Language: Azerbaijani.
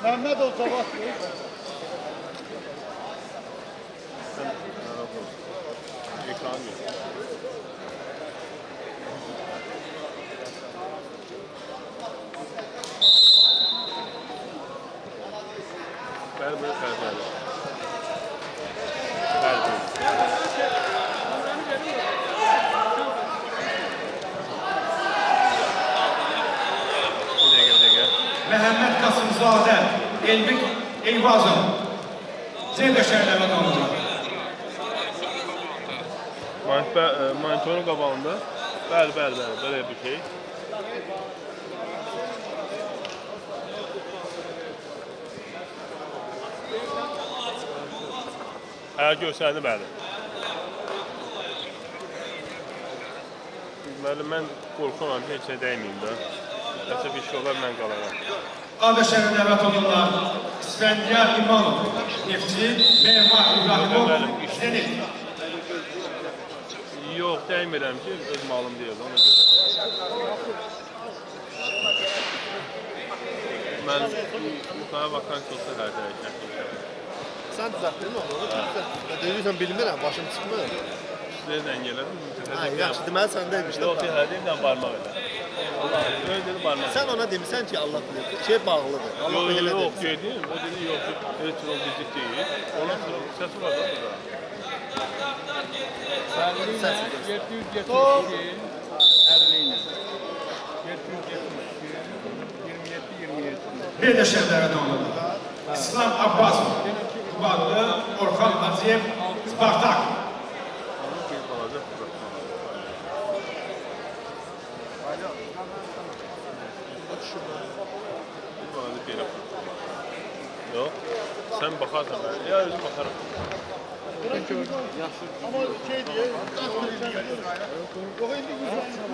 Mehmet o sabah. Ekran yok. Bəli, bəli, bəli. Bəli, bir dəqiqə. Məhəmməd Qasımzadə, Elbik Eyvazov, Zeydə şəhərlərə tanınır. Monitörün qabağında. Bəli, belə bir şey. Göstərdi, bəli. Bəli, mən qorxuram, heç nə dəyməyim də. Nəsə bir şey olar, mən qalaram. Adı şəhərində əvət olurlar. İsfəndiyar İmanov, Neftçi, Mehmet İbrahimov, Zenit. Yox, dəymirəm ki, öz malım deyil, ona görə. Mən yuxarı vakansiya olsa hər dəyişəm. Sen düzelttin mi onu? Deyirsən bilmirəm, başım çıxmır. Sizə zəng elədim. Yaxşı, deməli səndəymiş. Yox, deyirəm, barmaq elə. Öyle dedi, barmaq. Sən ona demirsən ki, Allah bilir, şey bağlıdır. Allah bilir elə Yox, demirsən. dedim, o dedi, yox, elektron bizlik deyil. Ondan sonra səsi var da burada. 772 50 ile 772 27 Zeydə şəhərlərə tanınır. İslam Abbasov, Qubadlı, Orxan Hacıyev, Spartak. Bir balaca burada. Bir balaca belə. Yox, sən baxarsan mən. Ya özüm baxarım. Ama şey diye, yok indi 100.